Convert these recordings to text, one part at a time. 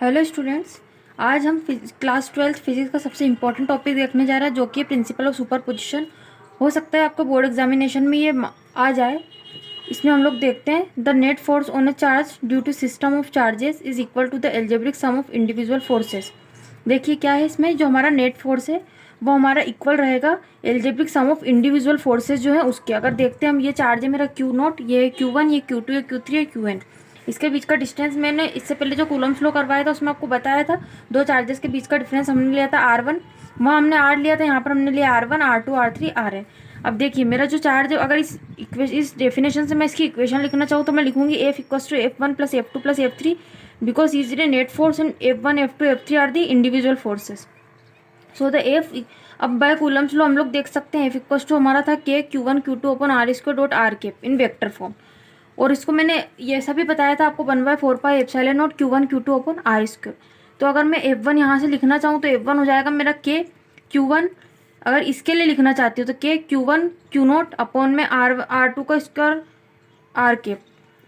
Hello students, आज हम class 12th physics का सबसे इम्पोर्टेंट टॉपिक देखने जा रहे हैं जो कि प्रिंसिपल ऑफ सुपरपोजिशन। हो सकता है आपको बोर्ड एग्जामिनेशन में ये आ जाए। इसमें हम लोग देखते हैं the net force on a charge due to system of charges is equal to the algebraic sum of individual forces. देखिए क्या है इसमें, जो हमारा नेट फोर्स है वो हमारा इक्वल रहेगा algebraic sum of individual forces जो है उसके। अगर देखते हैं हम, ये चार्ज है मेरा क्यू नॉट, ये Q1, ये Q2, ये Q3, ये Qn। इसके बीच का डिस्टेंस मैंने इससे पहले जो कूलम्स लॉ करवाया था उसमें आपको बताया था, दो चार्जेस के बीच का डिफरेंस हमने लिया था R1, वहाँ हमने R लिया था, यहाँ पर हमने लिया R1, R2, R3, Rn। अब देखिए मेरा जो चार्ज है, अगर इस डेफिनेशन से मैं इसकी इक्वेशन लिखना चाहूँ तो मैं लिखूंगी F equals to F1 plus F2 plus F3 because is the net force and F1, F2, F3 are the individual forces. So the F, अब बाय कूलम्स लॉ हम लोग देख सकते हैं F इक्वल्स टू हमारा था K Q1 Q2 अपन R square dot R cap इन vector form. और इसको मैंने ये ऐसा भी बताया था आपको 1/4πε0 Q1 Q2 अपन R स्क्वायर। तो अगर मैं F1 यहाँ से लिखना चाहूँ तो F1 हो जाएगा मेरा K Q1। अगर इसके लिए लिखना चाहती हूँ तो K Q1 Q0 अपॉन में R2 का स्क्वायर R कैप,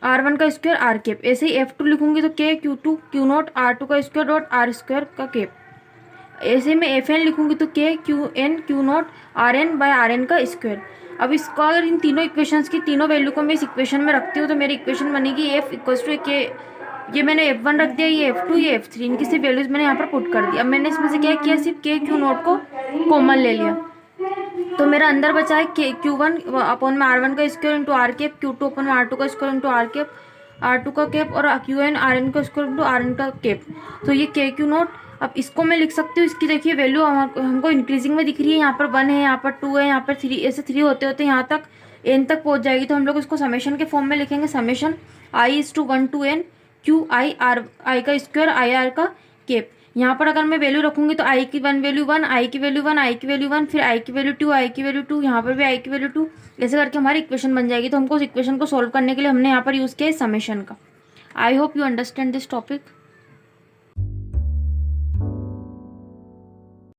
R1 का स्क्वायर R कैप। ऐसे ही F2 लिखूंगी तो K Q2 Q0 R2 का स्क्वायर डॉट R स्क्वायर का कैप। ऐसे में Fn लिखूंगी तो K Qn Q0 Rn by Rn का स्क्वायर। अब इसको अगर इन तीनों इक्वेशंस की तीनों वैल्यू को मैं इस इक्वेशन में रखती हूँ तो मेरी इक्वेशन बनेगी F इक्वल्स टू K, ये मैंने F1 रख दिया, ये F2, ये F3, इनकी सिर्फ वैल्यूज मैंने यहाँ पर पुट कर दी। अब मैंने इसमें से क्या किया, सिर्फ K Q0 को कॉमन ले लिया तो मेरा अंदर बचा है Q1 अपॉन में R1 का square into R cap, Q2 upon में R2 का square into R cap, R2 का कैप और Qn Rn का स्क्वायर इंटू Rn का कैप। तो ये K Q0। अब इसको मैं लिख सकती हूँ, इसकी देखिए वैल्यू हमको इंक्रीजिंग में दिख रही है, यहाँ पर 1 है, यहाँ पर 2 है, यहाँ पर 3, ऐसे 3 होते होते यहाँ तक n तक पहुँच जाएगी। तो हम लोग इसको समेशन के फॉर्म में लिखेंगे, summation I is to 1 to n Q I R, I का स्क्वायर I R का कैप। यहाँ पर अगर मैं वैल्यू रखूंगी तो I की 1 वैल्यू 1, I की वैल्यू 1, I की वैल्यू 1, फिर I की वैल्यू 2, I की वैल्यू 2, यहाँ पर भी I की वैल्यू 2, ऐसे करके हमारी इक्वेशन बन जाएगी। तो हमको उस इक्वेशन को सॉल्व करने के लिए हमने यहाँ पर यूज़ किया है समेशन का। I hope you understand this topic.